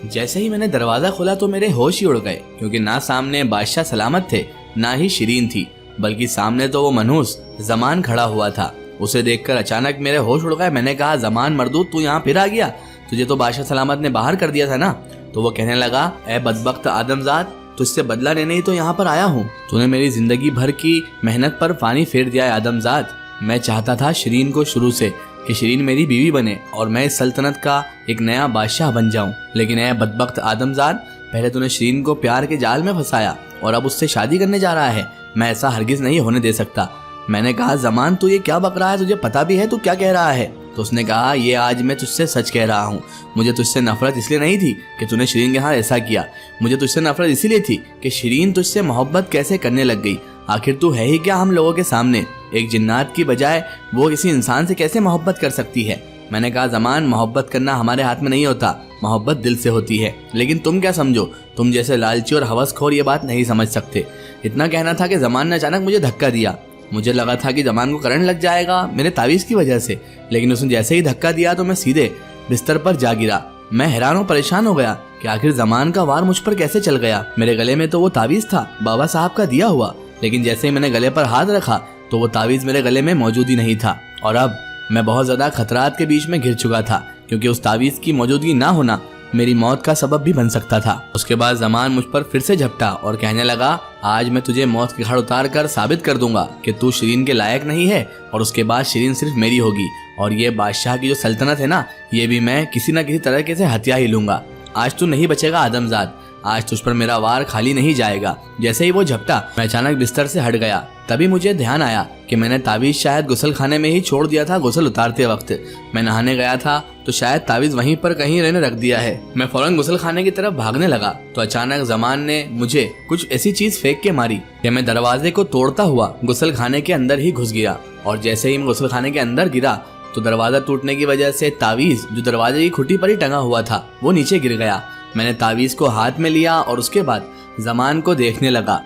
जैसे ही मैंने दरवाजा खोला तो मेरे होश ही उड़ गए, क्योंकि ना सामने बादशाह सलामत थे ना ही शिरीन थी, बल्कि सामने तो वो मनहूस ज़मान खड़ा हुआ था। उसे देखकर अचानक मेरे होश उड़ गए। मैंने कहा, ज़मान मरदूद, तू यहाँ फिर आ गया? तुझे तो बादशाह सलामत ने बाहर कर दिया था ना। तो वो कहने लगा, ए बदबख्त आदमजाद, तुझसे बदला लेने ही तो यहाँ पर आया हूँ। तूने मेरी जिंदगी भर की मेहनत पर पानी फेर दिया है आदमजाद। मैं चाहता था शिरीन को शुरू से कि शिरीन मेरी बीवी बने और मैं इस सल्तनत का एक नया बादशाह बन जाऊं, लेकिन ए बदबख्त आदमजाद, पहले तूने शिरीन को प्यार के जाल में फंसाया और अब उससे शादी करने जा रहा है। मैं ऐसा हरगिज नहीं होने दे सकता। मैंने कहा, ज़मान तू ये क्या बक रहा है? तुझे पता भी है तू क्या कह रहा है? तो उसने कहा, ये आज मैं तुझसे सच कह रहा हूँ। मुझे तुझसे नफरत इसलिए नहीं थी कि तूने शिरीन के साथ ऐसा किया, मुझे तुझसे नफरत इसीलिए थी कि शिरीन तुझसे मोहब्बत कैसे करने लग गई। आखिर तू है ही क्या हम लोगों के सामने? एक जिन्नात की बजाय वो किसी इंसान से कैसे मोहब्बत कर सकती है? मैंने कहा, ज़मान मोहब्बत करना हमारे हाथ में नहीं होता, मोहब्बत दिल से होती है। लेकिन तुम क्या समझो, तुम जैसे लालची और हवसखोर ये बात नहीं समझ सकते। इतना कहना था कि ज़मान ने अचानक मुझे धक्का दिया। मुझे लगा था कि ज़मान को करंट लग जाएगा मेरे तावीज़ की वजह से, लेकिन उसने जैसे ही धक्का दिया तो मैं सीधे बिस्तर पर जा गिरा। मैं हैरान और परेशान हो गया कि आखिर ज़मान का वार मुझ पर कैसे चल गया। मेरे गले में तो वो तावीज़ था, बाबा साहब का दिया हुआ, लेकिन जैसे ही मैंने गले पर हाथ रखा तो वो तावीज़ मेरे गले में मौजूद ही नहीं था। और अब मैं बहुत ज़्यादा खतरात के बीच में घिर चुका था, क्योंकि उस तावीज़ की मौजूदगी ना होना मेरी मौत का सबब भी बन सकता था। उसके बाद ज़मान मुझ पर फिर से झपटा और कहने लगा, आज मैं तुझे मौत के घाट उतार कर साबित कर दूंगा कि तू शिरीन के लायक नहीं है, और उसके बाद शिरीन सिर्फ मेरी होगी, और ये बादशाह की जो सल्तनत है ना, ये भी मैं किसी न किसी तरीके से हत्या ही लूंगा। आज तू नहीं बचेगा आदमजाद, आज तुझ पर मेरा वार खाली नहीं जाएगा। जैसे ही वो झपटा मैं अचानक बिस्तर से हट गया। तभी मुझे ध्यान आया कि मैंने तावीज़ शायद गुसल खाने में ही छोड़ दिया था। गुसल उतारते वक्त मैं नहाने गया था तो शायद तावीज़ वहीं पर कहीं रहने रख दिया है। मैं फौरन गुसल खाने की तरफ भागने लगा तो अचानक ज़मान ने मुझे कुछ ऐसी चीज फेंक के मारी कि मैं दरवाजे को तोड़ता हुआ गुसल खाने के अंदर ही घुस गया। और जैसे ही मैं गुसल खाने के अंदर गिरा तो दरवाजा टूटने की वजह से तावीज़ जो दरवाजे की खुटी पर ही टंगा हुआ था वो नीचे गिर गया। मैंने तावीज़ को हाथ में लिया और उसके बाद ज़मान को देखने लगा।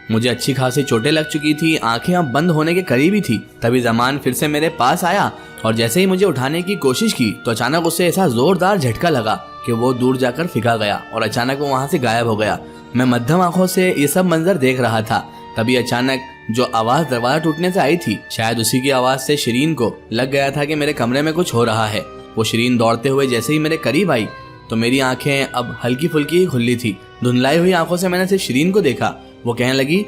मुझे अच्छी खासी चोटें लग चुकी थी, आंखें अब बंद होने के करीब ही थी। तभी ज़मान फिर से मेरे पास आया और जैसे ही मुझे उठाने की कोशिश की तो अचानक उसे ऐसा जोरदार झटका लगा कि वो दूर जाकर फिका गया और अचानक वो वहां से गायब हो गया। मैं मध्यम आंखों से ये सब मंजर देख रहा था। तभी अचानक जो आवाज दरवाजा टूटने से आई थी, शायद उसी की आवाज से शिरीन को लग गया था कि मेरे कमरे में कुछ हो रहा है। वो शिरीन दौड़ते हुए जैसे ही मेरे करीब आई तो मेरी आंखें अब हल्की फुल्की ही खुली थी। धुंधलाई हुई आंखों से मैंने सिर्फ शिरीन को देखा। वो कहने लगी,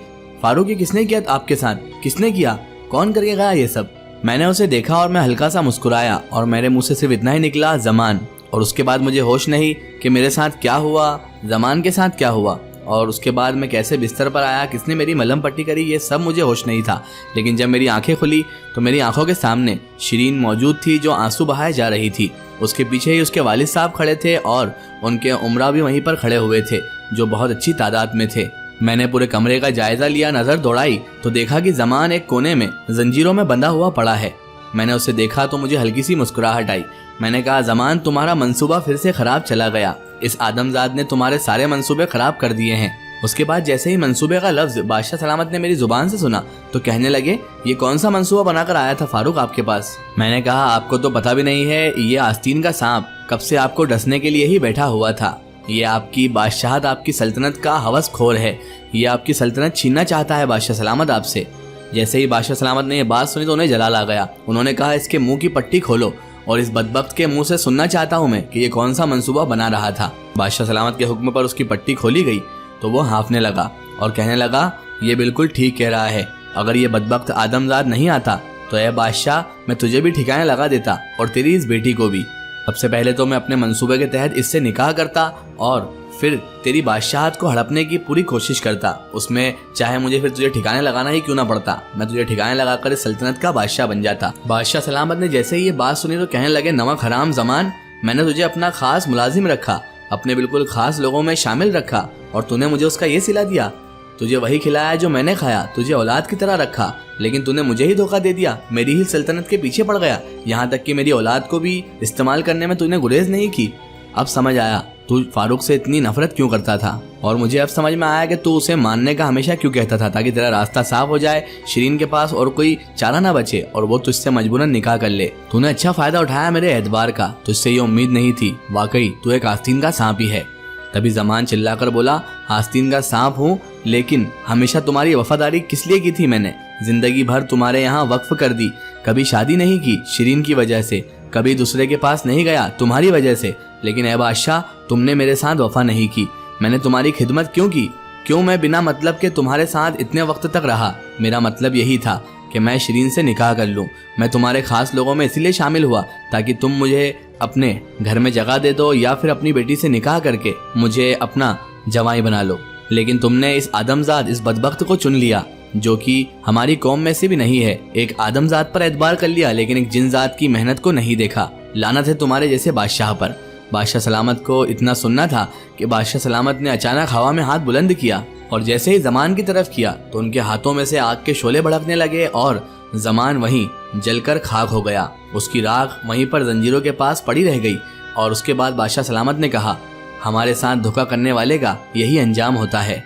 फारूक ये किसने किया आपके साथ? किसने किया? कौन करके गया ये सब? मैंने उसे देखा और मैं हल्का सा मुस्कुराया और मेरे मुंह से सिर्फ इतना ही निकला, ज़मान। और उसके बाद मुझे होश नहीं कि मेरे साथ क्या हुआ, ज़मान के साथ क्या हुआ, और उसके बाद मैं कैसे बिस्तर पर आया, किसने मेरी मलहम पट्टी करी, ये सब मुझे होश नहीं था। लेकिन जब मेरी आंखें खुली तो मेरी आंखों के सामने शिरीन मौजूद थी जो आंसू बहाए जा रही थी। उसके पीछे ही उसके वालिद साहब खड़े थे और उनके उमरा भी वहीं पर खड़े हुए थे जो बहुत अच्छी तादाद में थे। मैंने पूरे कमरे का जायजा लिया, नजर दौड़ाई तो देखा कि ज़मान एक कोने में जंजीरों में बंधा हुआ पड़ा है। मैंने उसे देखा तो मुझे हल्की सी मुस्कुराहट आई। मैंने कहा, ज़मान तुम्हारा मंसूबा फिर से खराब चला गया। इस आदमजाद ने तुम्हारे सारे मंसूबे खराब कर दिए हैं। उसके बाद जैसे ही मंसूबे का लफ्ज बादशाह सलामत ने मेरी जुबान से सुना तो कहने लगे, ये कौन सा मंसूबा बनाकर आया था फारूक आपके पास? मैंने कहा, आपको तो पता भी नहीं है, ये आस्तीन का सांप कब से आपको डसने के लिए ही बैठा हुआ था। ये आपकी बादशाहत, आपकी सल्तनत का हवस खोर है। ये आपकी सल्तनत छीनना चाहता है बादशाह सलामत आपसे। जैसे ही बादशाह सलामत ने ये बात सुनी तो उन्हें जलाल आ गया। उन्होंने कहा, इसके मुंह की पट्टी खोलो और इस बदबख्त के मुंह से सुनना चाहता हूँ मैं कि ये कौन सा मंसूबा बना रहा था। बादशाह सलामत के हुक्म पर उसकी पट्टी खोली गई तो वो हाँफने लगा और कहने लगा, ये बिल्कुल ठीक कह रहा है। अगर ये बदबख्त आदमजाद नहीं आता तो ए बादशाह, मैं तुझे भी ठिकाने लगा देता और तेरी इस बेटी को भी। सबसे पहले तो मैं अपने मंसूबे के तहत इससे निकाह करता और फिर तेरी बादशाहत को हड़पने की पूरी कोशिश करता। उसमें चाहे मुझे फिर तुझे ठिकाने लगाना ही क्यों ना पड़ता, मैं तुझे ठिकाने लगाकर इस सल्तनत का बादशाह बन जाता। बादशाह सलामत ने जैसे ही ये बात सुनी तो कहने लगे, नमक हराम ज़मान, मैंने तुझे अपना खास मुलाजिम रखा, अपने बिल्कुल खास लोगों में शामिल रखा और तूने मुझे उसका ये सिला दिया। तुझे वही खिलाया जो मैंने खाया, तुझे औलाद की तरह रखा, लेकिन तूने मुझे ही धोखा दे दिया, मेरी ही सल्तनत के पीछे पड़ गया। यहाँ तक कि मेरी औलाद को भी इस्तेमाल करने में तूने गुरेज नहीं की। अब समझ आया तू फारूक से इतनी नफरत क्यों करता था, और मुझे अब समझ में आया कि तू उसे मानने का हमेशा क्यों कहता था, ताकि तेरा रास्ता साफ हो जाए, शिरीन के पास और कोई चारा ना बचे और वो तुझसे मजबूरन निकाह कर ले। तूने अच्छा फायदा उठाया मेरे एतबार का, तुझसे ये उम्मीद नहीं थी। वाकई तू एक आस्तीन का सांप ही है। तभी जमान चिल्लाकर बोला, आस्तीन का सांप हूँ, लेकिन हमेशा तुम्हारी वफादारी किस लिए की थी मैंने? जिंदगी भर तुम्हारे यहाँ वक्फ कर दी, कभी शादी नहीं की शिरीन की वजह से, कभी दूसरे के पास नहीं गया तुम्हारी वजह से, लेकिन ए बादशाह तुमने मेरे साथ वफा नहीं की। मैंने तुम्हारी खिदमत क्यों की? क्यों मैं बिना मतलब के तुम्हारे साथ इतने वक्त तक रहा? मेरा मतलब यही था कि मैं शिरीन से निकाह कर लूं। मैं तुम्हारे खास लोगों में इसलिए शामिल हुआ ताकि तुम मुझे अपने घर में जगह दे दो या फिर अपनी बेटी से निकाह करके मुझे अपना जवाई बना लो। लेकिन तुमने इस आदमजाद, इस बदबख्त को चुन लिया जो कि हमारी कौम में से भी नहीं है। एक आदमजाद पर एतबार कर लिया, लेकिन एक जिनजात की मेहनत को नहीं देखा। लानत है तुम्हारे जैसे बादशाह पर। बादशाह सलामत को इतना सुनना था कि बादशाह सलामत ने अचानक हवा में हाथ बुलंद किया और जैसे ही जमान की तरफ किया तो उनके हाथों में से आग के शोले भड़कने लगे और जमान वहीं जलकर खाक हो गया। उसकी राख वहीं पर जंजीरों के पास पड़ी रह गई। और उसके बाद बादशाह सलामत ने कहा, हमारे साथ धोखा करने वाले का यही अंजाम होता है।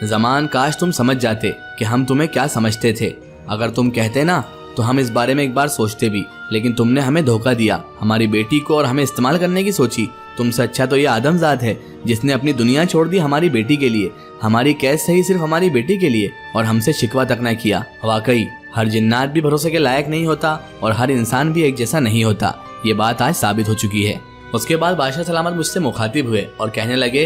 जमान, काश तुम समझ जाते कि हम तुम्हें क्या समझते थे। अगर तुम कहते ना तो हम इस बारे में एक बार सोचते भी, लेकिन तुमने हमें धोखा दिया, हमारी बेटी को और हमें इस्तेमाल करने की सोची। तुमसे अच्छा तो ये आदमजाद है जिसने अपनी दुनिया छोड़ दी हमारी बेटी के लिए, हमारी कैद सही सिर्फ हमारी बेटी के लिए, और हमसे शिकवा तक न किया। वाकई हर जिन्नात भी भरोसे के लायक नहीं होता और हर इंसान भी एक जैसा नहीं होता। ये बात आज साबित हो चुकी है। उसके बाद बादशाह सलामत मुझसे मुखातिब हुए और कहने लगे,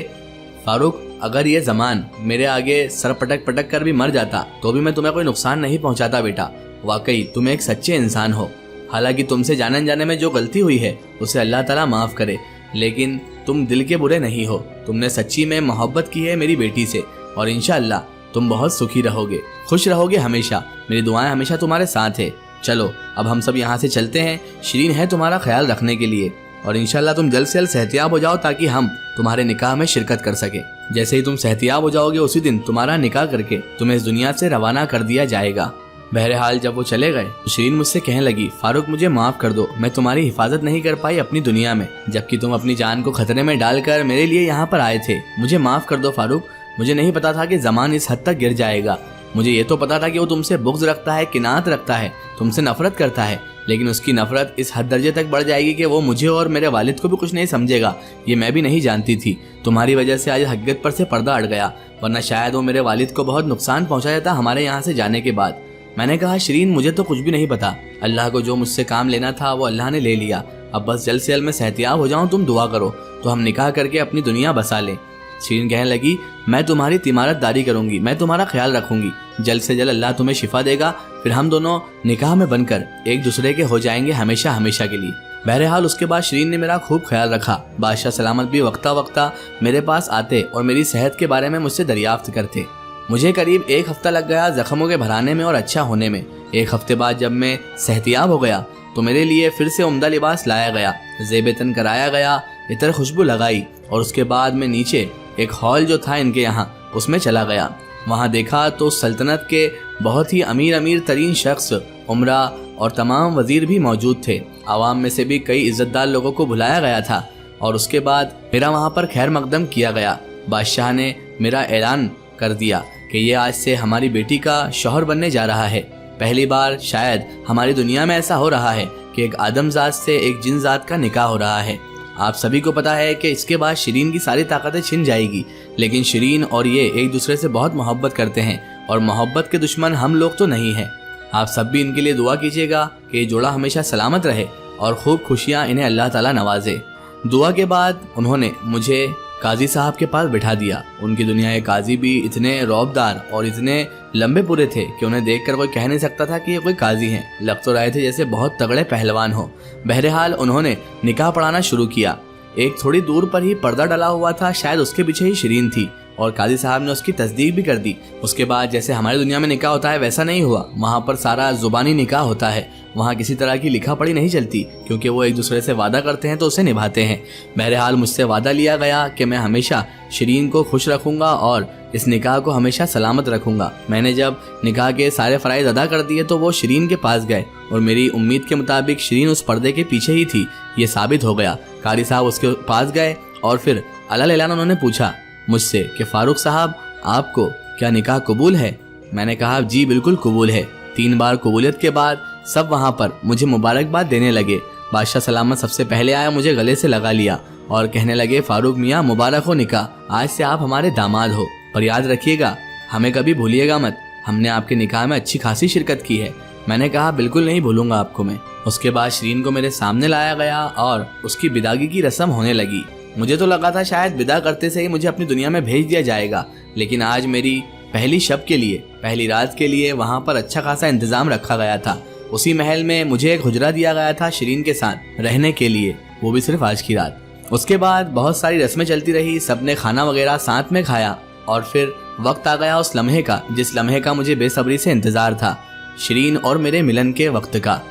फारूक, अगर ये जमान मेरे आगे सर पटक पटक कर भी मर जाता तो भी मैं तुम्हें कोई नुकसान नहीं पहुंचाता बेटा। वाकई तुम एक सच्चे इंसान हो। हालांकि तुमसे जाने जाने में जो गलती हुई है उसे अल्लाह ताला माफ करे, लेकिन तुम दिल के बुरे नहीं हो। तुमने सच्ची में मोहब्बत की है मेरी बेटी से और इंशाअल्लाह तुम बहुत सुखी रहोगे, खुश रहोगे हमेशा। मेरी दुआएं हमेशा तुम्हारे साथ है। चलो अब हम सब यहाँ से चलते हैं। शिरीन है तुम्हारा ख्याल रखने के लिए और इंशाल्लाह तुम जल्द से जल्द सेहतियाब हो जाओ ताकि हम तुम्हारे निकाह में शिरकत कर सके। जैसे ही तुम सेहतियाब हो जाओगे उसी दिन तुम्हारा निकाह करके तुम्हें इस दुनिया से रवाना कर दिया जाएगा। बहरहाल जब वो चले गए तो शिरीन मुझसे कहने लगी, फारूक मुझे माफ कर दो, मैं तुम्हारी हिफाजत नहीं कर पाई अपनी दुनिया में, जबकि तुम अपनी जान को खतरे में डालकर मेरे लिए यहाँ पर आए थे। मुझे माफ कर दो फारूक, मुझे नहीं पता था कि जमान इस हद तक गिर जाएगा। मुझे ये तो पता था कि वो तुमसे बुग़्ज़ रखता है, किनात रखता है, तुमसे नफरत करता है, लेकिन उसकी नफरत इस हद दर्जे तक बढ़ जाएगी कि वो मुझे और मेरे वालिद को भी कुछ नहीं समझेगा। ये मैं भी नहीं जानती थी। तुम्हारी वजह से आज हकीकत पर से पर्दा अड़ गया, वरना शायद वो मेरे वालिद को बहुत नुकसान पहुंचा देता हमारे यहाँ से जाने के बाद। मैंने कहा, शिरीन मुझे तो कुछ भी नहीं पता। अल्लाह को जो मुझसे काम लेना था वो अल्लाह ने ले लिया। अब बस जल्द से जल्द मैं सेहतियाब हो जाऊँ, तुम दुआ करो तो हम निकाह करके अपनी दुनिया बसा लें। शिरीन कहने लगी, मैं तुम्हारी तिमारतदारी करूंगी, मैं तुम्हारा ख्याल रखूंगी। जल्द से जल्द अल्लाह तुम्हें शिफा देगा, फिर हम दोनों निकाह में बनकर एक दूसरे के हो जाएंगे हमेशा हमेशा के लिए। बहरहाल उसके बाद शिरीन ने मेरा खूब ख्याल रखा। बादशाह सलामत भी वक्ता वक्ता मेरे पास आते और मेरी सेहत के बारे में मुझसे दरियाफ्त करते। मुझे करीब 1 हफ्ता लग गया जख्मों के भराने में और अच्छा होने में। 1 हफ्ते बाद जब मैं सेहतियाब हो गया तो मेरे लिए फिर से उम्दा लिबास लाया गया, ज़ेब तन कराया गया, इतर खुशबू लगाई और उसके बाद मैं नीचे एक हॉल जो था इनके यहाँ उसमें चला गया। वहाँ देखा तो सल्तनत के बहुत ही अमीर तरीन शख्स, उमरा और तमाम वजीर भी मौजूद थे। आवाम में से भी कई इज्जतदार लोगों को बुलाया गया था और उसके बाद मेरा वहाँ पर खैर मकदम किया गया। बादशाह ने मेरा ऐलान कर दिया कि ये आज से हमारी बेटी का शौहर बनने जा रहा है। पहली बार शायद हमारी दुनिया में ऐसा हो रहा है कि एक आदमजात से एक जिनजात का निकाह हो रहा है। आप सभी को पता है कि इसके बाद शिरीन की सारी ताकतें छिन जाएगी, लेकिन शिरीन और ये एक दूसरे से बहुत मोहब्बत करते हैं और मोहब्बत के दुश्मन हम लोग तो नहीं हैं। आप सब भी इनके लिए दुआ कीजिएगा कि ये जोड़ा हमेशा सलामत रहे और खूब खुशियाँ इन्हें अल्लाह ताला नवाजे। दुआ के बाद उन्होंने मुझे काजी साहब के पास बिठा दिया। उनकी दुनिया के काजी भी इतने रौबदार और इतने लंबे पूरे थे कि उन्हें देखकर कोई कह नहीं सकता था कि ये कोई काजी हैं। लग तो रहे थे जैसे बहुत तगड़े पहलवान हो। बहरहाल उन्होंने निकाह पढ़ाना शुरू किया। एक थोड़ी दूर पर ही पर्दा डला हुआ था, शायद उसके पीछे ही शिरीन थी और काजी साहब ने उसकी तस्दीक भी कर दी। उसके बाद जैसे हमारी दुनिया में निकाह होता है वैसा नहीं हुआ। वहाँ पर सारा जुबानी निकाह होता है। वहाँ किसी तरह की लिखा पढ़ी नहीं चलती, क्योंकि वो एक दूसरे से वादा करते हैं तो उसे निभाते हैं। बहरहाल मुझसे वादा लिया गया कि मैं हमेशा शिरीन को खुश रखूंगा और इस निकाह को हमेशा सलामत रखूंगा। मैंने जब निकाह के सारे फ़राइज़ अदा कर दिए तो वो शिरीन के पास गए और मेरी उम्मीद के मुताबिक शिरीन उस पर्दे के पीछे ही थी। ये साबित हो गया। कारी साहब उसके पास गए और फिर अल्लाह लेलान उन्होंने पूछा मुझसे कि फारूक साहब आपको क्या निकाह कबूल है? मैंने कहा जी बिल्कुल कबूल है। 3 बार कबूलियत के बाद सब वहाँ पर मुझे मुबारकबाद देने लगे। बादशाह सलामत सबसे पहले आया, मुझे गले से लगा लिया और कहने लगे फारूक मियाँ मुबारक हो निकाह, आज से आप हमारे दामाद हो, पर याद रखिएगा हमें कभी भूलिएगा मत, हमने आपके निकाह में अच्छी खासी शिरकत की है। मैंने कहा बिल्कुल नहीं भूलूंगा आपको मैं। उसके बाद शिरीन को मेरे सामने लाया गया और उसकी विदागी की रस्म होने लगी। मुझे तो लगा था शायद विदा करते से ही मुझे अपनी दुनिया में भेज दिया जाएगा, लेकिन आज मेरी पहली शब के लिए, पहली रात के लिए वहाँ पर अच्छा खासा इंतजाम रखा गया था। उसी महल में मुझे एक हुजरा दिया गया था शिरीन के साथ रहने के लिए, वो भी सिर्फ आज की रात। उसके बाद बहुत सारी रस्में चलती रही, सबने खाना वगैरह साथ में खाया और फिर वक्त आ गया उस लम्हे का जिस लम्हे का मुझे बेसब्री से इंतजार था, शिरीन और मेरे मिलन के वक्त का।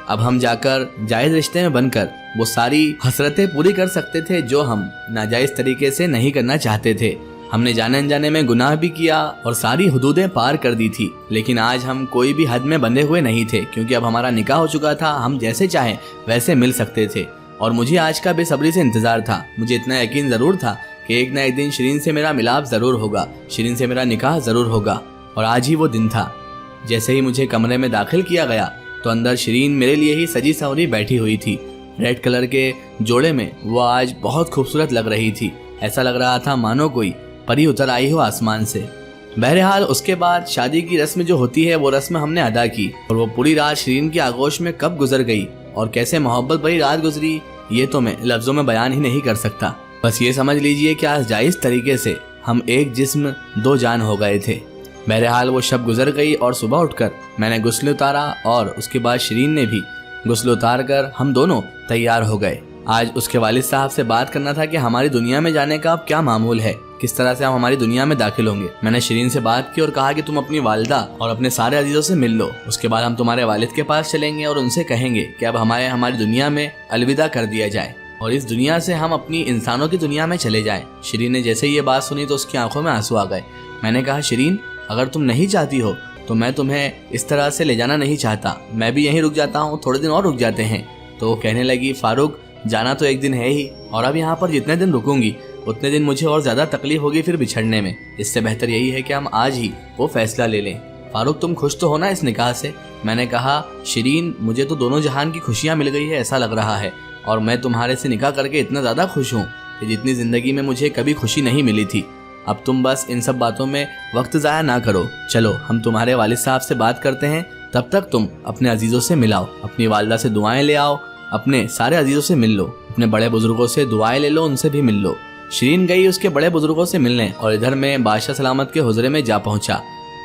अब हम जाकर जायज रिश्ते में बनकर वो सारी हसरतें पूरी कर सकते थे जो हम नाजायज तरीके से नहीं करना चाहते थे। हमने जाने अनजाने में गुनाह भी किया और सारी हुदूदें पार कर दी थी, लेकिन आज हम कोई भी हद में बंधे हुए नहीं थे क्योंकि अब हमारा निकाह हो चुका था। हम जैसे चाहें वैसे मिल सकते थे और मुझे आज का बेसब्री से इंतजार था। मुझे इतना यकीन जरूर था कि एक ना एक दिन शिरीन से मेरा मिलाप जरूर होगा, शिरीन से मेरा निकाह जरूर होगा, और आज ही वो दिन था। जैसे ही मुझे कमरे में दाखिल किया गया तो अंदर शिरीन मेरे लिए ही सजी सवरी बैठी हुई थी। रेड कलर के जोड़े में वो आज बहुत खूबसूरत लग रही थी, ऐसा लग रहा था मानो कोई परी उतर आई हो आसमान से। बहरहाल उसके बाद शादी की रस्म जो होती है वो रस्म हमने अदा की, और वो पूरी रात शिरीन की आगोश में कब गुजर गई और कैसे मोहब्बत भरी रात गुजरी ये तो मैं लफ्जों में बयान ही नहीं कर सकता। बस ये समझ लीजिए कि आज जायज तरीके से हम एक जिस्म 2 जान हो गए थे। बहरहाल वो शब गुजर गई और सुबह उठकर मैंने गुस्ल उतारा और उसके बाद शिरीन ने भी गुस्ल उतार कर हम दोनों तैयार हो गए। आज उसके वालिद साहब से बात करना था कि हमारी दुनिया में जाने का अब क्या मामूल है, किस तरह से हम हमारी दुनिया में दाखिल होंगे। मैंने शिरीन से बात की और कहा कि तुम अपनी वालिदा और अपने सारे अजीजों से मिल लो, उसके बाद हम तुम्हारे वालिद के पास चलेंगे और उनसे कहेंगे कि अब हमारी दुनिया में अलविदा कर दिया जाए और इस दुनिया से हम अपनी इंसानों की दुनिया में चले जाएं। शिरीन ने जैसे ही ये बात सुनी तो उसकी आंखों में आंसू आ गए। मैंने कहा शिरीन अगर तुम नहीं चाहती हो तो मैं तुम्हें इस तरह से ले जाना नहीं चाहता, मैं भी यहीं रुक जाता हूँ, थोड़े दिन और रुक जाते हैं। तो वो कहने लगी फारूक जाना तो एक दिन है ही, और अब यहाँ पर जितने दिन रुकूंगी उतने दिन मुझे और ज्यादा तकलीफ होगी फिर बिछड़ने में। इससे बेहतर यही है कि हम आज ही वो फैसला ले लें। फारूक तुम खुश तो हो ना इस निकाह से? मैंने कहा शिरीन मुझे तो दोनों जहान की खुशियाँ मिल गई है ऐसा लग रहा है, और मैं तुम्हारे से निकाह करके इतना ज्यादा खुश हूँ कि जितनी जिंदगी में मुझे कभी खुशी नहीं मिली थी। अब तुम बस इन सब बातों में वक्त ज़ाया ना करो, चलो हम तुम्हारे वालिद साहब से बात करते हैं, तब तक तुम अपने अजीज़ों से मिलाओ, अपनी वालिदा से दुआएं ले आओ, अपने सारे अजीज़ों से मिल लो, अपने बड़े बुजुर्गों से दुआएं ले लो, उनसे भी मिल लो। शिरीन गई उसके बड़े बुजुर्गों से मिलने और इधर मैं बादशाह सलामत के हुजरे में जा पहुंचा।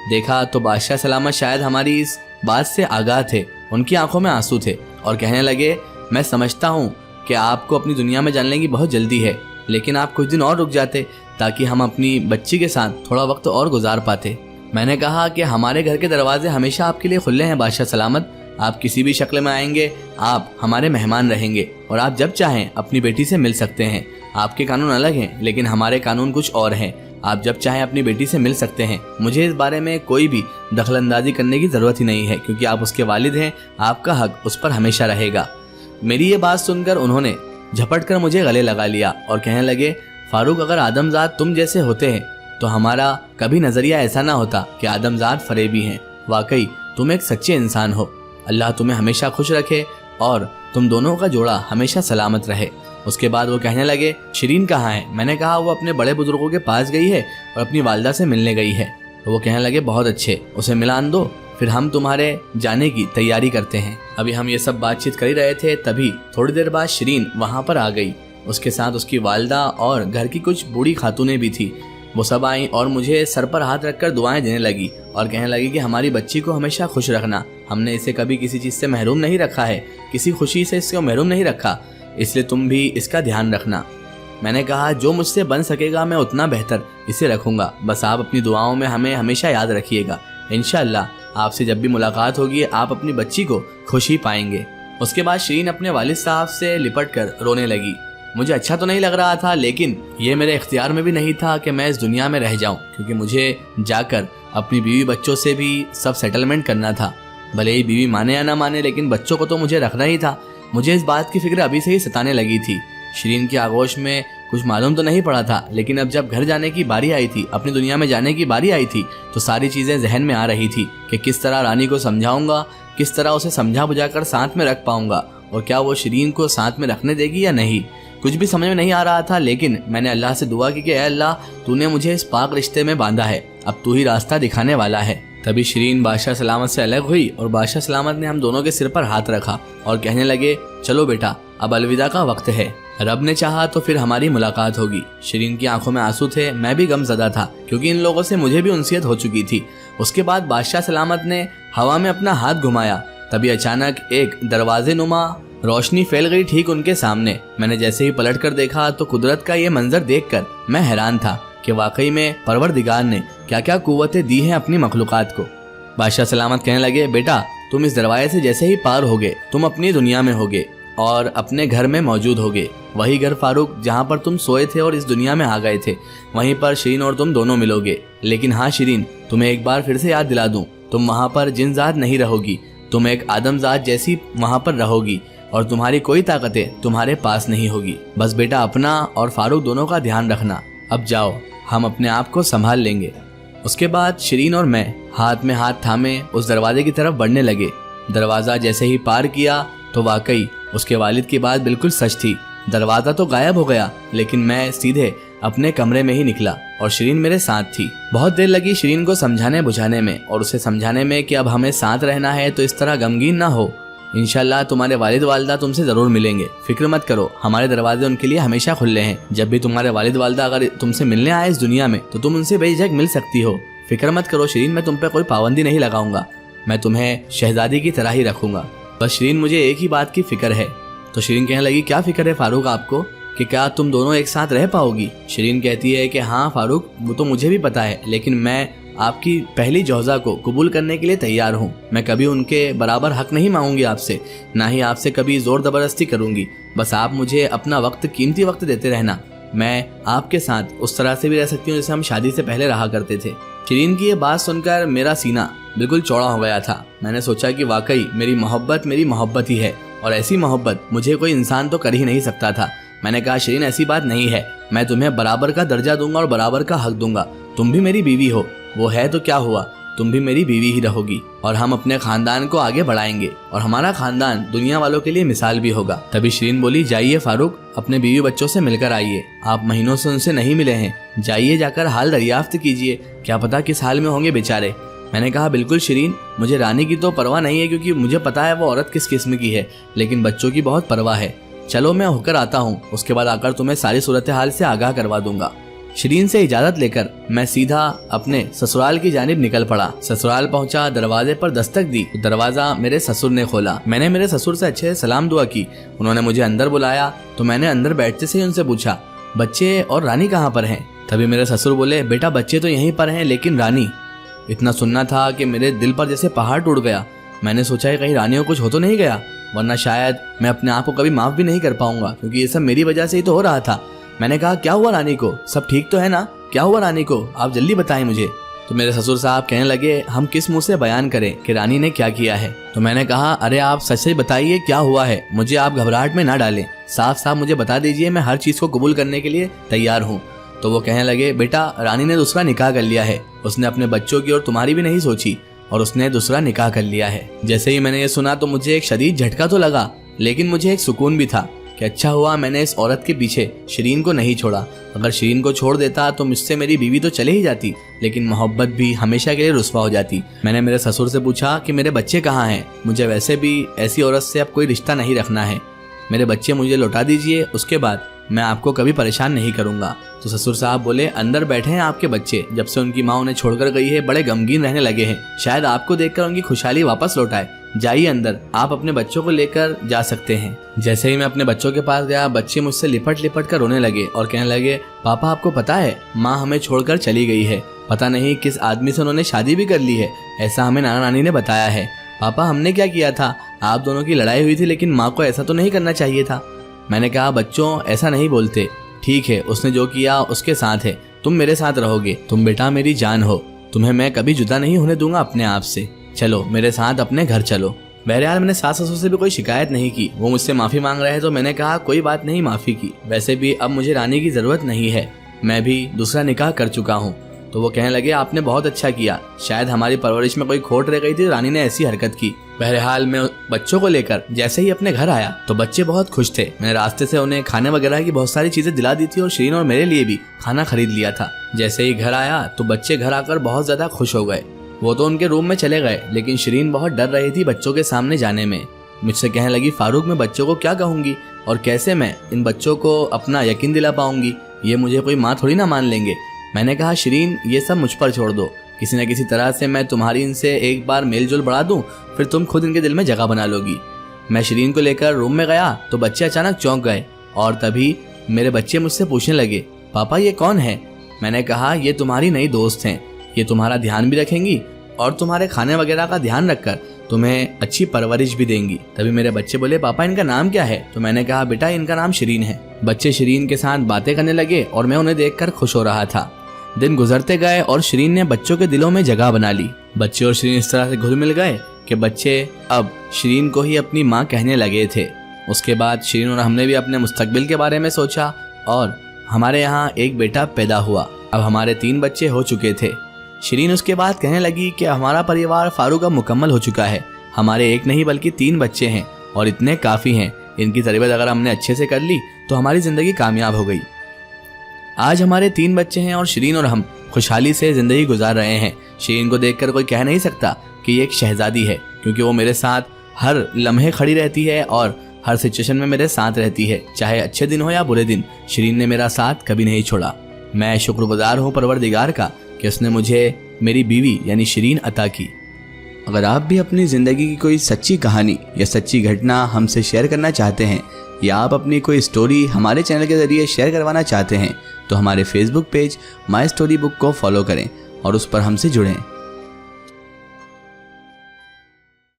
देखा तो बादशाह सलामत शायद हमारी इस बात से आगाह थे, उनकी आंखों में आंसू थे और कहने लगे मैं समझता हूँ कि आपको अपनी दुनिया में जाने की बहुत जल्दी है, लेकिन आप कुछ दिन और रुक जाते ताकि हम अपनी बच्ची के साथ थोड़ा वक्त और गुजार पाते। मैंने कहा कि हमारे घर के दरवाजे हमेशा आपके लिए खुले हैं बादशाह सलामत, आप किसी भी शक्ल में आएंगे आप हमारे मेहमान रहेंगे और आप जब चाहें अपनी बेटी से मिल सकते हैं। आपके कानून अलग हैं लेकिन हमारे कानून कुछ और हैं, आप जब चाहें अपनी बेटी से मिल सकते हैं। मुझे इस बारे में कोई भी दखलंदाजी करने की ज़रूरत ही नहीं है क्योंकि आप उसके वालिद हैं, आपका हक उस पर हमेशा रहेगा। मेरी ये बात सुनकर उन्होंने झपट कर मुझे गले लगा लिया और कहने लगे फारूक अगर आदमजाद तुम जैसे होते हैं तो हमारा कभी नज़रिया ऐसा ना होता कि आदमजाद फरेबी हैं। वाकई तुम एक सच्चे इंसान हो, अल्लाह तुम्हें हमेशा खुश रखे और तुम दोनों का जोड़ा हमेशा सलामत रहे। उसके बाद वो कहने लगे शिरीन कहाँ है? मैंने कहा वो अपने बड़े बुजुर्गों के पास गई है और अपनी वालिदा से मिलने गई है। तो वो कहने लगे बहुत अच्छे, उसे मिलान दो, फिर हम तुम्हारे जाने की तैयारी करते हैं। अभी हम ये सब बातचीत कर ही रहे थे तभी थोड़ी देर बाद शिरीन वहाँ पर आ गई, उसके साथ उसकी वालिदा और घर की कुछ बूढ़ी खातूनें भी थी। वो सब आईं और मुझे सर पर हाथ रखकर दुआएं देने लगी और कहने लगी कि हमारी बच्ची को हमेशा खुश रखना, हमने इसे कभी किसी चीज़ से महरूम नहीं रखा है, किसी खुशी से इसको महरूम नहीं रखा, इसलिए तुम भी इसका ध्यान रखना। मैंने कहा जो मुझसे बन सकेगा मैं उतना बेहतर इसे रखूँगा, बस आप अपनी दुआओं में हमें हमेशा याद रखिएगा। इंशाअल्लाह आपसे जब भी मुलाकात होगी आप अपनी बच्ची को खुश ही पाएंगे। उसके बाद शिरीन अपने वालिद साहब से लिपट कर रोने लगी। मुझे अच्छा तो नहीं लग रहा था लेकिन ये मेरे इख्तियार में भी नहीं था कि मैं इस दुनिया में रह जाऊं क्योंकि मुझे जाकर अपनी बीवी बच्चों से भी सब सेटलमेंट करना था। भले ही बीवी माने या ना माने लेकिन बच्चों को तो मुझे रखना ही था। मुझे इस बात की फिक्र अभी से ही सताने लगी थी। शिरीन की आगोश में कुछ मालूम तो नहीं पड़ा था, लेकिन अब जब घर जाने की बारी आई थी, अपनी दुनिया में जाने की बारी आई थी, तो सारी चीजें जहन में आ रही थी कि किस तरह रानी को समझाऊंगा, किस तरह उसे समझा बुझाकर साथ में रख पाऊंगा, और क्या वो शिरीन को साथ में रखने देगी या नहीं। कुछ भी समझ में नहीं आ रहा था, लेकिन मैंने अल्लाह से दुआ की कि ऐ अल्लाह, तूने मुझे इस पाक रिश्ते में बांधा है, अब तू ही रास्ता दिखाने वाला है। तभी शिरीन बादशाह सलामत से अलग हुई और बादशाह सलामत ने हम दोनों के सिर पर हाथ रखा और कहने लगे, चलो बेटा, अब अलविदा का वक्त है, रब ने चाहा तो फिर हमारी मुलाकात होगी। शिरीन की आंखों में आंसू थे, मैं भी गमज़दा था, क्योंकि इन लोगों से मुझे भी उनसियत हो चुकी थी। उसके बाद बादशाह सलामत ने हवा में अपना हाथ घुमाया, तभी अचानक एक दरवाजे नुमा रोशनी फैल गई ठीक उनके सामने। मैंने जैसे ही पलट कर देखा तो कुदरत का ये मंजर देखकर मैं हैरान था कि वाकई में परवरदिगार ने क्या क्या कुव्वतें दी हैं अपनी मखलूकात को। बादशाह सलामत कहने लगे, बेटा, तुम इस दरवाजे से जैसे ही पार होगे, तुम अपनी दुनिया में होगे और अपने घर में मौजूद होगे। वही घर फारूक जहाँ पर तुम सोए थे और इस दुनिया में आ गए थे, वहीं पर शिरीन और तुम दोनों मिलोगे। लेकिन हाँ शिरीन, तुम्हें एक बार फिर से याद दिला दूं, तुम वहाँ पर जिनजात नहीं रहोगी, तुम एक आदमजात जैसी वहाँ पर रहोगी और तुम्हारी कोई ताकतें तुम्हारे पास नहीं होगी। बस बेटा, अपना और फारूक दोनों का ध्यान रखना। अब जाओ, हम अपने आप को संभाल लेंगे। उसके बाद शिरीन और मैं हाथ में हाथ थामे उस दरवाजे की तरफ बढ़ने लगे। दरवाज़ा जैसे ही पार किया तो वाकई उसके वालिद की बात बिल्कुल सच थी। दरवाज़ा तो गायब हो गया, लेकिन मैं सीधे अपने कमरे में ही निकला और शिरीन मेरे साथ थी। बहुत देर लगी शिरीन को समझाने बुझाने में और उसे समझाने में कि अब हमें साथ रहना है, तो इस तरह गमगीन ना हो। इंशाल्लाह तुम्हारे वालिद वालिदा तुमसे जरूर मिलेंगे, फिक्र मत करो, हमारे दरवाजे उनके लिए हमेशा खुले हैं। जब भी तुम्हारे वालिद वालिदा अगर तुमसे मिलने आए इस दुनिया में, तो तुम उनसे बेझिझक मिल सकती हो। फिक्र मत करो शिरीन, मैं तुम पे कोई पाबंदी नहीं लगाऊंगा, मैं तुम्हें शहजादी की तरह ही रखूंगा। बस शिरीन, मुझे एक ही बात की फिक्र है। तो शिरीन कहने लगी, क्या फिक्र है फारूक आपको, कि क्या तुम दोनों एक साथ रह पाओगी? शिरीन कहती है कि हाँ फारूक, वो तो मुझे भी पता है, लेकिन मैं आपकी पहली जौजा को कबूल करने के लिए तैयार हूँ। मैं कभी उनके बराबर हक नहीं मांगूंगी आपसे, ना ही आपसे कभी जोर जबरदस्ती करूंगी। बस आप मुझे अपना वक्त, कीमती वक्त देते रहना। मैं आपके साथ उस तरह से भी रह सकती हूँ जैसे हम शादी से पहले रहा करते थे। शिरीन की ये बात सुनकर मेरा सीना बिल्कुल चौड़ा हो गया था। मैंने सोचा कि वाकई मेरी मोहब्बत ही है, और ऐसी मोहब्बत मुझे कोई इंसान तो कर ही नहीं सकता था। मैंने कहा, शिरीन ऐसी बात नहीं है, मैं तुम्हें बराबर का दर्जा दूंगा और बराबर का हक दूंगा। तुम भी मेरी बीवी हो, वो है तो क्या हुआ, तुम भी मेरी बीवी ही रहोगी, और हम अपने खानदान को आगे बढ़ाएंगे और हमारा खानदान दुनिया वालों के लिए मिसाल भी होगा। तभी शिरीन बोली, जाइए फारूक, अपने बीवी बच्चों से मिलकर आइए, आप महीनों से उनसे नहीं मिले हैं, जाइए जाकर हाल दरियाफ्त कीजिए, क्या पता किस हाल में होंगे बेचारे। मैंने कहा, बिल्कुल शिरीन, मुझे रानी की तो परवाह नहीं है, क्योंकि मुझे पता है वो औरत किस किस्म की है, लेकिन बच्चों की बहुत परवाह है। चलो मैं होकर आता हूँ, उसके बाद आकर तुम्हें सारी सूरत हाल से आगाह करवा दूंगा। शिरीन से इजाजत लेकर मैं सीधा अपने ससुराल की जानिब निकल पड़ा। ससुराल पहुंचा, दरवाजे पर दस्तक दी, दरवाजा मेरे ससुर ने खोला। मैंने मेरे ससुर से अच्छे से सलाम दुआ की। उन्होंने मुझे अंदर बुलाया तो मैंने अंदर बैठते से ही उनसे पूछा, बच्चे और रानी कहाँ पर हैं? तभी मेरे ससुर बोले, बेटा बच्चे तो यहीं पर हैं, लेकिन रानी। इतना सुनना था कि मेरे दिल पर जैसे पहाड़ टूट गया। मैंने सोचा कहीं रानी को कुछ हो तो नहीं गया, वरना शायद मैं अपने आप को कभी माफ भी नहीं कर पाऊंगा, क्योंकि ये सब मेरी वजह से ही तो हो रहा था। मैंने कहा, क्या हुआ रानी को, सब ठीक तो है ना, क्या हुआ रानी को, आप जल्दी बताएं मुझे। तो मेरे ससुर साहब कहने लगे, हम किस मुंह से बयान करें कि रानी ने क्या किया है। तो मैंने कहा, अरे आप सच से बताइए क्या हुआ है, मुझे आप घबराहट में ना डालें, साफ साफ मुझे बता दीजिए, मैं हर चीज को कबूल करने के लिए तैयार हूँ। तो वो कहने लगे, बेटा रानी ने दूसरा निकाह कर लिया है, उसने अपने बच्चों की और तुम्हारी भी नहीं सोची और उसने दूसरा निकाह कर लिया है। जैसे ही मैंने ये सुना तो मुझे एक शदीद झटका तो लगा, लेकिन मुझे एक सुकून भी था कि अच्छा हुआ मैंने इस औरत के पीछे शिरीन को नहीं छोड़ा। अगर शिरीन को छोड़ देता तो मुझसे मेरी बीवी तो चले ही जाती, लेकिन मोहब्बत भी हमेशा के लिए रुस्वा हो जाती। मैंने मेरे ससुर से पूछा कि मेरे बच्चे कहाँ हैं, मुझे वैसे भी ऐसी औरत से अब कोई रिश्ता नहीं रखना है, मेरे बच्चे मुझे लौटा दीजिए, उसके बाद मैं आपको कभी परेशान नहीं करूंगा। तो ससुर साहब बोले, अंदर बैठे हैं आपके बच्चे, जब से उनकी माँ उन्हें छोड़कर गई है बड़े गमगीन रहने लगे हैं, शायद आपको देखकर उनकी खुशहाली वापस लौट आए, जाइए अंदर, आप अपने बच्चों को लेकर जा सकते हैं। जैसे ही मैं अपने बच्चों के पास गया, बच्चे मुझसे लिपट लिपट कर रोने लगे और कहने लगे, पापा आपको पता है माँ हमें छोड़कर चली गई है, पता नहीं किस आदमी से उन्होंने शादी भी कर ली है, ऐसा हमें नाना नानी ने बताया है। पापा हमने क्या किया था, आप दोनों की लड़ाई हुई थी, लेकिन माँ को ऐसा तो नहीं करना चाहिए था। मैंने कहा, बच्चों ऐसा नहीं बोलते, ठीक है उसने जो किया उसके साथ है, तुम मेरे साथ रहोगे, तुम बेटा मेरी जान हो, तुम्हें मैं कभी जुदा नहीं होने दूंगा अपने आप से, चलो मेरे साथ अपने घर चलो। बहरहाल मैंने सास ससुर से भी कोई शिकायत नहीं की। वो मुझसे माफ़ी मांग रहे हैं तो मैंने कहा कोई बात नहीं, माफ़ी की। वैसे भी अब मुझे रानी की ज़रूरत नहीं है, मैं भी दूसरा निकाह कर चुका हूँ। तो वो कहने लगे आपने बहुत अच्छा किया, शायद हमारी परवरिश में कोई खोट रह गई थी, रानी ने ऐसी हरकत की। बहरहाल मैं बच्चों को लेकर जैसे ही अपने घर आया तो बच्चे बहुत खुश थे। मैंने रास्ते से उन्हें खाने वगैरह की बहुत सारी चीजें दिला दी थी और शिरीन और मेरे लिए भी खाना खरीद लिया था। जैसे ही घर आया तो बच्चे घर आकर बहुत ज्यादा खुश हो गए। वो तो उनके रूम में चले गए, लेकिन शिरीन बहुत डर रही थी बच्चों के सामने जाने में। मुझसे कहने लगी फारूक मैं बच्चों को क्या कहूंगी और कैसे मैं इन बच्चों को अपना यकीन दिला पाऊंगी, ये मुझे कोई माँ थोड़ी ना मान लेंगे। मैंने कहा शिरीन ये सब मुझ पर छोड़ दो, किसी न किसी तरह से मैं तुम्हारी इनसे एक बार मेलजोल बढ़ा दूं, फिर तुम खुद इनके दिल में जगह बना लोगी। मैं शिरीन को लेकर रूम में गया तो बच्चे अचानक चौंक गए और तभी मेरे बच्चे मुझसे पूछने लगे पापा ये कौन है। मैंने कहा ये तुम्हारी नई दोस्त हैं, ये तुम्हारा ध्यान भी रखेंगी और तुम्हारे खाने वगैरह का ध्यान रखकर तुम्हें अच्छी परवरिश भी देंगी। तभी मेरे बच्चे बोले पापा इनका नाम क्या है। तो मैंने कहा बेटा इनका नाम शिरीन है। बच्चे शिरीन के साथ बातें करने लगे और मैं उन्हें देखकर खुश हो रहा था। दिन गुजरते गए और शिरीन ने बच्चों के दिलों में जगह बना ली। बच्चे और शिरीन इस तरह से घुल मिल गए कि बच्चे अब शिरीन को ही अपनी माँ कहने लगे थे। उसके बाद शिरीन और हमने भी अपने मुस्तकबिल के बारे में सोचा और हमारे यहाँ एक बेटा पैदा हुआ। अब हमारे 3 बच्चे हो चुके थे। शिरीन उसके बाद कहने लगी कि हमारा परिवार फारूक अब मुकम्मल हो चुका है, हमारे एक नहीं बल्कि 3 बच्चे हैं और इतने काफ़ी हैं। इनकी तरबियत अगर हमने अच्छे से कर ली तो हमारी ज़िंदगी कामयाब हो गई। आज हमारे 3 बच्चे हैं और शिरीन और हम खुशहाली से ज़िंदगी गुजार रहे हैं। शिरीन को देखकर कोई कह नहीं सकता कि ये एक शहजादी है, क्योंकि वो मेरे साथ हर लम्हे खड़ी रहती है और हर सिचुएशन में मेरे साथ रहती है, चाहे अच्छे दिन हो या बुरे दिन। शिरीन ने मेरा साथ कभी नहीं छोड़ा। मैं शुक्रगुजार हूँ परवरदिगार का कि उसने मुझे मेरी बीवी यानी शिरीन अता की। अगर आप भी अपनी ज़िंदगी की कोई सच्ची कहानी या सच्ची घटना हमसे शेयर करना चाहते हैं या आप अपनी कोई स्टोरी हमारे चैनल के ज़रिए शेयर करवाना चाहते हैं तो हमारे Facebook page my story book को फॉलो करें और उस पर हमसे जुड़ें।